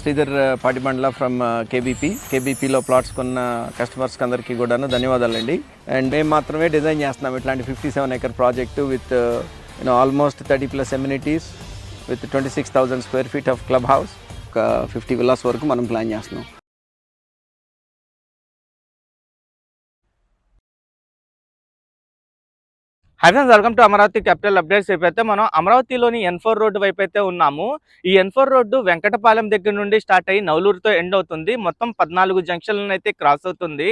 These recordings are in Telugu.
శ్రీధర్ పాటిబండ్ల ఫ్రమ్ కేబీపీలో ప్లాట్స్ కొన్న కస్టమర్స్కి అందరికీ కూడాను ధన్యవాదాలండి. అండ్ మేము మాత్రమే డిజైన్ చేస్తున్నాం ఇట్లాంటి 57 acre project with almost 30+ amenities with 26,000 square feet of club house, ఒక 50 villas వరకు మనం ప్లాన్ చేస్తున్నాం. Hi friends, welcome to Amaravati capital updates. అయితే మనం అమరావతిలోని N4 రోడ్డు వైపు అయితే ఉన్నాము. ఈ N4 రోడ్డు వెంకటపాలెం దగ్గర నుండి స్టార్ట్ అయ్యి నవలూరుతో ఎండ్ అవుతుంది. మొత్తం 14 జంక్షన్లను అయితే క్రాస్ అవుతుంది.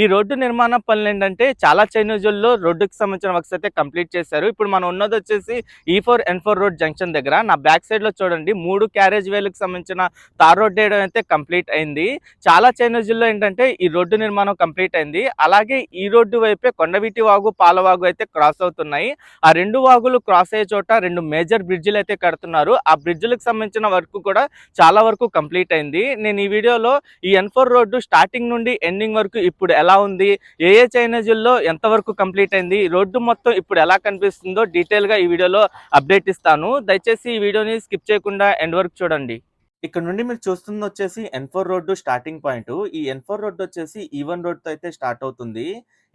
ఈ రోడ్డు నిర్మాణ పనులు ఏంటంటే చాలా చైనీజుల్లో రోడ్డుకి సంబంధించిన వర్క్స్ అయితే కంప్లీట్ చేశారు. ఇప్పుడు మనం ఉన్నది వచ్చేసి E4 N4 రోడ్ జంక్షన్ దగ్గర. నా బ్యాక్ సైడ్ లో చూడండి 3 క్యారేజ్ వేలకు సంబంధించిన తార్ రోడ్ వేయడం అయితే కంప్లీట్ అయింది. చాలా చైనీజుల్లో ఏంటంటే ఈ రోడ్డు నిర్మాణం కంప్లీట్ అయింది. అలాగే ఈ రోడ్డు వైపే కొండవీటి వాగు, పాలవాగు అయితే క్రాస్ అవుతున్నాయి. ఆ రెండు వాగులు క్రాస్ అయ్యే చోట 2 మేజర్ బ్రిడ్జిలు అయితే కడుతున్నారు. ఆ బ్రిడ్జిలకు సంబంధించిన వర్క్ కూడా చాలా వరకు కంప్లీట్ అయింది. నేను ఈ వీడియోలో ఈ N4 రోడ్డు స్టార్టింగ్ నుండి ఎండింగ్ వరకు ఇప్పుడు ఎలా ఉంది, ఏ చైనేజుల్లో ఎంత వరకు కంప్లీట్ అయింది, రోడ్డు మొత్తం ఇప్పుడు ఎలా కనిపిస్తుందో డీటెయిల్ గా ఈ వీడియోలో అప్డేట్ ఇస్తాను. దయచేసి ఈ వీడియోని స్కిప్ చేయకుండా ఎండ్ వరకు చూడండి. ఇక్కడ నుండి మీరు చూస్తుంది వచ్చేసి N4 రోడ్డు స్టార్టింగ్ పాయింట్. ఈ N4 రోడ్డు వచ్చేసి E1 రోడ్తో అయితే స్టార్ట్ అవుతుంది.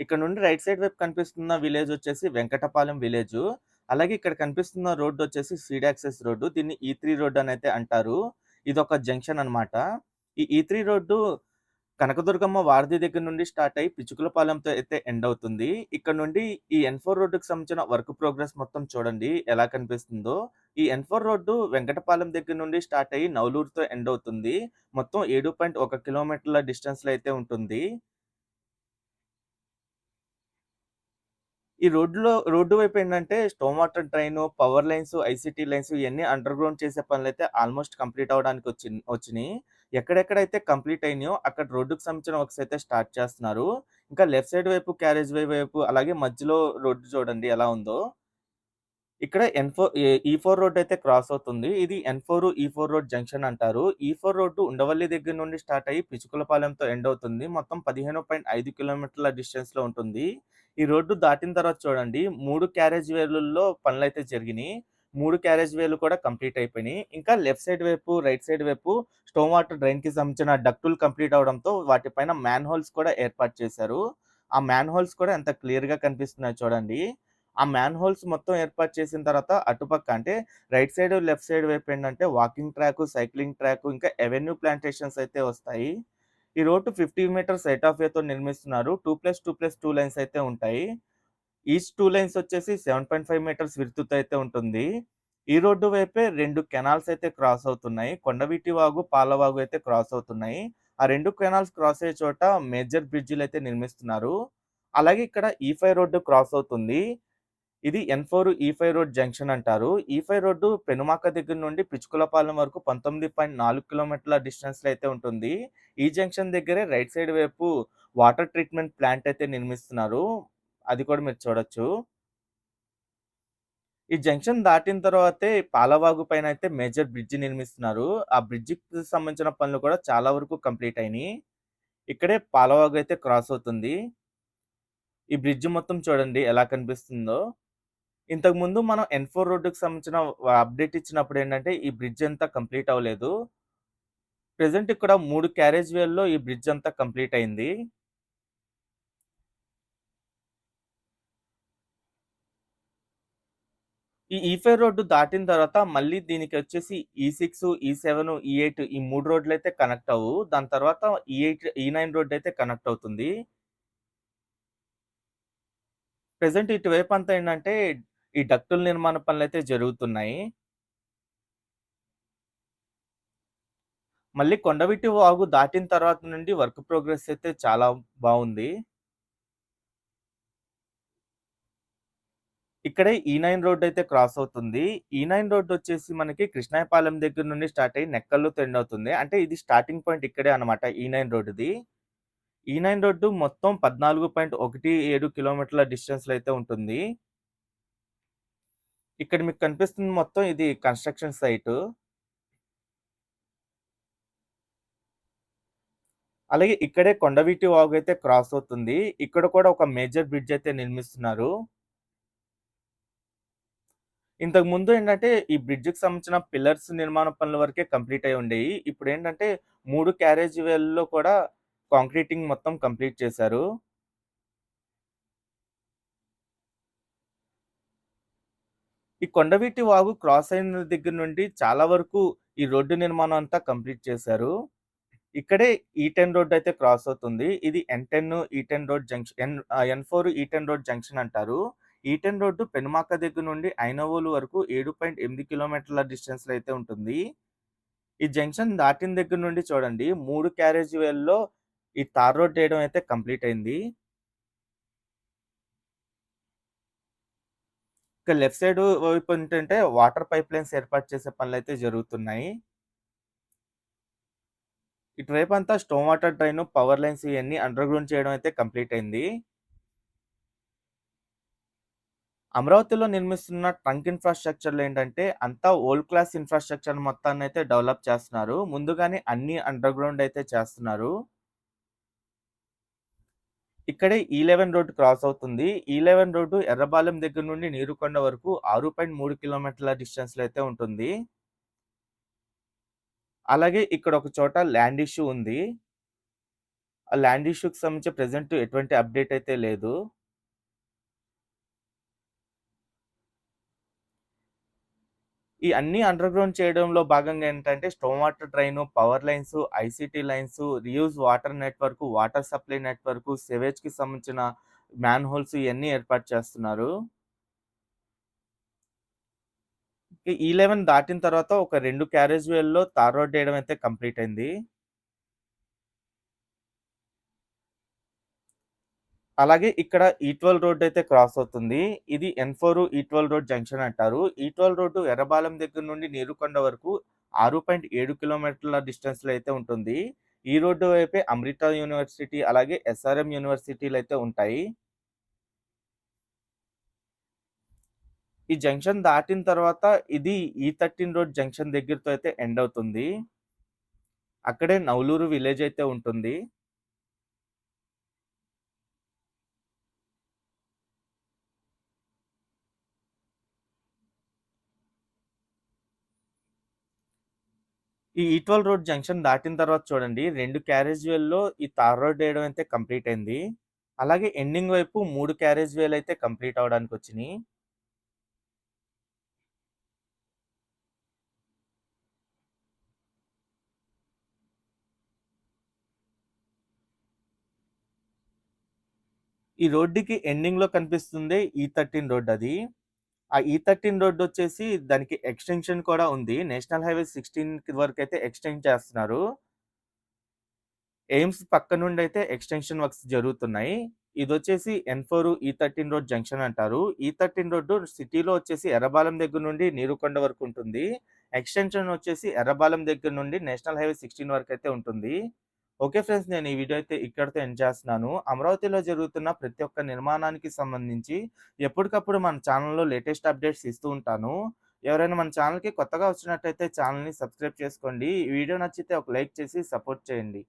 ఇక్కడ నుండి రైట్ సైడ్ వైపు కనిపిస్తున్న విలేజ్ వచ్చేసి వెంకటపాలెం విలేజ్. అలాగే ఇక్కడ కనిపిస్తున్న రోడ్డు వచ్చేసి సీడ్ యాక్సెస్ రోడ్డు. దీన్ని E3 రోడ్డు అని అయితే అంటారు. ఇది ఒక జంక్షన్ అన్నమాట. ఈ E3 రోడ్డు కనకదుర్గమ్మ వారధి దగ్గర నుండి స్టార్ట్ అయ్యి పిచ్చుకులపాలెంతో అయితే ఎండ్ అవుతుంది. ఇక్కడ నుండి ఈ N4 రోడ్డుకి సంబంధించిన వర్క్ ప్రోగ్రెస్ మొత్తం చూడండి ఎలా కనిపిస్తుందో. ఈ N4 రోడ్డు వెంకటపాలెం దగ్గర నుండి స్టార్ట్ అయ్యి నవలూరుతో ఎండ్ అవుతుంది. మొత్తం 7.1 కిలోమీటర్ల డిస్టెన్స్ లో అయితే ఉంటుంది. ఈ రోడ్డు వైపు ఏంటంటే storm water drain, power lines, ICT lines ఇవన్నీ అండర్ గ్రౌండ్ చేసే పనులైతే ఆల్మోస్ట్ కంప్లీట్ అవ్వడానికి వచ్చినాయి. ఎక్కడెక్కడైతే కంప్లీట్ అయినాయో అక్కడ రోడ్డుకి సంబంధించిన వర్క్స్ అయితే స్టార్ట్ చేస్తున్నారు. ఇంకా లెఫ్ట్ సైడ్ వైపు క్యారేజ్ వే వైపు అలాగే మధ్యలో రోడ్డు చూడండి ఎలా ఉందో. ఇక్కడ E4 రోడ్ అయితే క్రాస్ అవుతుంది. ఇది N4 E4 రోడ్ జంక్షన్ అంటారు. E4 రోడ్డు ఉండవల్లి దగ్గర నుండి స్టార్ట్ అయ్యి పిచుకులపాలెంతో ఎండ్ అవుతుంది. మొత్తం 15.5 కిలోమీటర్ల డిస్టెన్స్ లో ఉంటుంది. ఈ రోడ్డు దాటిన తర్వాత చూడండి 3 క్యారేజ్ వేలలో పనులైతే జరిగినాయి. 3 క్యారేజ్ వేలు కూడా కంప్లీట్ అయిపోయినాయి. ఇంకా లెఫ్ట్ సైడ్ వైపు, రైట్ సైడ్ వైపు స్టోమ్ వాటర్ డ్రైన్ కి సంబంధించిన డక్టులు కంప్లీట్ అవడంతో వాటిపైన మ్యాన్ హోల్స్ కూడా ఏర్పాటు చేశారు. ఆ మ్యాన్ హోల్స్ కూడా ఎంత క్లియర్ గా కనిపిస్తున్నాయి చూడండి. ఆ మ్యాన్ హోల్స్ మొత్తం ఏర్పాటు చేసిన తర్వాత అటుపక్క అంటే రైట్ సైడ్, లెఫ్ట్ సైడ్ వైపు ఏంటంటే వాకింగ్ ట్రాక్, సైక్లింగ్ ట్రాక్, ఇంకా అవెన్యూ ప్లాంటేషన్స్ అయితే వస్తాయి. ఈ రోడ్డు 50 మీటర్స్ రైట్ ఆఫ్ వేతో నిర్మిస్తున్నారు. 2+2+2 లైన్స్ అయితే ఉంటాయి. ఈచ్ 2 లైన్స్ వచ్చేసి 7.5 మీటర్స్ విడ్త్ అయితే ఉంటుంది. ఈ రోడ్డు వైపే 2 కెనాల్స్ అయితే క్రాస్ అవుతున్నాయి. కొండవీటి వాగు, పాలవాగు అయితే క్రాస్ అవుతున్నాయి. ఆ 2 కెనాల్స్ క్రాస్ అయ్యే చోట మేజర్ బ్రిడ్జిలు అయితే నిర్మిస్తున్నారు. అలాగే ఇక్కడ E5 రోడ్డు క్రాస్ అవుతుంది. ఇది N4 E5 రోడ్ జంక్షన్ అంటారు. E5 రోడ్డు పెనుమాక దగ్గర నుండి పిచ్చుకులపాలెం వరకు 19.4 కిలోమీటర్ల డిస్టెన్స్ లో అయితే ఉంటుంది. ఈ జంక్షన్ దగ్గరే రైట్ సైడ్ వైపు వాటర్ ట్రీట్మెంట్ ప్లాంట్ అయితే నిర్మిస్తున్నారు. అది కూడా మీరు చూడొచ్చు. ఈ జంక్షన్ దాటిన తర్వాతే పాలవాగు పైన అయితే మేజర్ బ్రిడ్జ్ నిర్మిస్తున్నారు. ఆ బ్రిడ్జికి సంబంధించిన పనులు కూడా చాలా వరకు కంప్లీట్ అయినాయి. ఇక్కడే పాలవాగు అయితే క్రాస్ అవుతుంది. ఈ బ్రిడ్జ్ మొత్తం చూడండి ఎలా కనిపిస్తుందో. ఇంతకుముందు మనం N4 రోడ్డుకి సంబంధించిన అప్డేట్ ఇచ్చినప్పుడు ఏంటంటే ఈ బ్రిడ్జ్ అంతా కంప్లీట్ అవ్వలేదు. ప్రెజెంట్ ఇక్కడ 3 క్యారేజ్ వేల్లో ఈ బ్రిడ్జ్ అంతా కంప్లీట్ అయింది. ఈ E5 రోడ్డు దాటిన తర్వాత మళ్ళీ దీనికి వచ్చేసి E6, E7, E8 ఈ 3 రోడ్లు అయితే కనెక్ట్ అవ్వు. దాని తర్వాత E9 రోడ్ అయితే కనెక్ట్ అవుతుంది. ప్రెజెంట్ ఇటువైపు అంతా ఏంటంటే ఈ డక్టుల నిర్మాణ పనులైతే జరుగుతున్నాయి. మళ్ళీ కొండవీటి వాగు దాటిన తర్వాత నుండి వర్క్ ప్రోగ్రెస్ అయితే చాలా బావుంది. ఇక్కడే E9 రోడ్ అయితే క్రాస్ అవుతుంది. E9 రోడ్ వచ్చేసి మనకి కృష్ణాయపాలెం దగ్గర నుండి స్టార్ట్ అయ్యి నెక్కల్లుతో ఎండ్ అవుతుంది. అంటే ఇది స్టార్టింగ్ పాయింట్ ఇక్కడే అన్నమాట E9 రోడ్డుది. E9 రోడ్డు మొత్తం 14.17 కిలోమీటర్ల డిస్టెన్స్‌లో అయితే ఉంటుంది. ఇక్కడ మీకు కనిపిస్తుంది మొత్తం ఇది కన్‌స్ట్రక్షన్ సైటు. అలాగే ఇక్కడే కొండవీటి వాగు అయితే క్రాస్ అవుతుంది. ఇక్కడ కూడా ఒక మేజర్ బ్రిడ్జ్ అయితే నిర్మిస్తున్నారు. ఇంతకుముందు ఏంటంటే, ఈ బ్రిడ్జ్‌కి సంబంధించిన పిల్లర్స్ నిర్మాణ పనుల వరకే కంప్లీట్ అయ్యి ఉండేయి. ఇప్పుడేంటంటే 3 క్యారేజ్ వేల్లో కూడా కాంక్రీటింగ్ మొత్తం కంప్లీట్ చేశారు. ఈ కొండవీటి వాగు క్రాస్ అయిన దగ్గర నుండి చాలా వరకు ఈ రోడ్డు నిర్మాణం అంతా కంప్లీట్ చేశారు. ఇక్కడే ఈ10 రోడ్ అయితే క్రాస్ అవుతుంది. ఇది ఎన్10, ఈ10 రోడ్ జంక్షన్ ఎన్4 ఈ10 రోడ్ జంక్షన్ అంటారు. ఈ10 రోడ్డు పెనుమాక దగ్గర నుండి ఐనవోలు వరకు 7.8 కిలోమీటర్ల డిస్టెన్స్‌లో అయితే ఉంటుంది. ఈ జంక్షన్ దాటిన దగ్గర నుండి చూడండి 3 క్యారేజ్ వేల్లో ఈ తార్ రోడ్ ఏయడం అయితే కంప్లీట్ అయింది. ఇక లెఫ్ట్ సైడ్ వైపు ఏంటంటే వాటర్ పైప్‌లైన్స్ ఏర్పాటు చేసే పనులైతే జరుగుతున్నాయి. ఇటువైపంతా storm water drain, power lines ఇయన్నీ అండర్ గ్రౌండ్ చేయడం అయితే కంప్లీట్ అయింది. అమరావతిలో నిర్మిస్తున్న ట్రంక్ ఇన్‌ఫ్రాస్ట్రక్చర్‌లో ఏంటంటే అంతా వరల్డ్ క్లాస్ ఇన్‌ఫ్రాస్ట్రక్చర్ మొత్తాన్నయితే డెవలప్ చేస్తున్నారు. ముందుగానే అన్నీ అండర్ గ్రౌండ్ అయితే చేస్తున్నారు. ఇక్కడే ఈ11 రోడ్ క్రాస్ అవుతుంది. ఈ11 రోడ్డు ఎర్రబాలెం దగ్గర నుండి నీరుకొండ వరకు 6.3 కిలోమీటర్ల డిస్టెన్స్‌లో అయితే ఉంటుంది. అలాగే ఇక్కడ ఒక చోట ల్యాండ్ ఇష్యూ ఉంది. ఆ ల్యాండ్ ఇష్యూకి సంబంధించి ప్రెజెంట్ ఎటువంటి అప్డేట్ అయితే లేదు. ఈ అన్నీ అండర్ గ్రౌండ్ చేయడంలో భాగంగా ఏంటంటే storm water drain, power lines, ICT lines, reuse water network, water supply network, సివేజ్‌కి సంబంధించిన మ్యాన్ హోల్స్ ఇయన్నీ ఏర్పాటు చేస్తున్నారు. ఈ11 దాటిన తర్వాత ఒక 2 క్యారేజ్ వేల్లో తార్ రోడ్ ఏయడం అయితే కంప్లీట్ అయింది. అలాగే ఇక్కడ ఈ12 రోడ్ అయితే క్రాస్ అవుతుంది. ఇది ఎన్4 ఈ12 రోడ్ జంక్షన్ అంటారు. ఈ12 రోడ్డు ఎర్రబాలెం దగ్గర నుండి నీరుకొండ వరకు 6.7 కిలోమీటర్ల డిస్టెన్స్‌లో అయితే ఉంటుంది. ఈ రోడ్డు వైపే అమృత యూనివర్సిటీ అలాగే ఎస్ఆర్ఎం యూనివర్సిటీలయితే ఉంటాయి. ఈ జంక్షన్ దాటిన తర్వాత ఇది ఈ13 రోడ్ జంక్షన్ దగ్గరతో అయితే ఎండ్ అవుతుంది. అక్కడే నవలూరు విలేజ్ అయితే ఉంటుంది. ఈ ఈ12 రోడ్ జంక్షన్ దాటిన తర్వాత చూడండి 2 క్యారేజ్ వేల్లో ఈ తార్ రోడ్ ఏయడం అయితే కంప్లీట్ అయింది. అలాగే ఎండింగ్ వైపు 3 క్యారేజ్ వేలయితే కంప్లీట్ అవ్వడానికొచ్చినియి. ఈ రోడ్డుకి ఎండింగ్‌లో కనిపిస్తుందే ఈ13 రోడ్ అది. ఆ ఈ13 రోడ్డొచ్చేసి దానికి ఎక్స్‌టెన్షన్ కూడా ఉంది. నేషనల్ హైవే 16 వరకైతే ఎక్స్‌టెండ్ చేస్తున్నారు. ఎయిమ్స్ పక్క నుండైతే ఎక్స్‌టెన్షన్ వర్క్స్ జరుగుతున్నాయి. ఇదొచ్చేసి ఎన్4 ఈ13 రోడ్ జంక్షన్ అంటారు. ఈ13 రోడ్డు సిటీలో వచ్చేసి ఎర్రబాలెం దగ్గర నుండి నీరుకొండ వరకు ఉంటుంది. ఎక్స్‌టెన్షన్ వచ్చేసి ఎర్రబాలెం దగ్గర నుండి నేషనల్ హైవే 16 వరకైతే ఉంటుంది. ఓకే ఫ్రెండ్స్, నేను ఈ వీడియో అయితే ఇక్కడితో ఎండ్ చేస్తున్నాను. అమరావతిలో జరుగుతున్న ప్రతి ఒక్క నిర్మాణానికి సంబంధించి ఎప్పటికప్పుడు మన ఛానెల్‌లో లేటెస్ట్ అప్డేట్స్ ఇస్తూ ఉంటాను. ఎవరైనా మన ఛానెల్‌కి కొత్తగా వచ్చినట్టయితే ఛానెల్‌ని సబ్స్క్రైబ్ చేసుకోండి. ఈ వీడియో నచ్చితే ఒక లైక్ చేసి సపోర్ట్ చేయండి.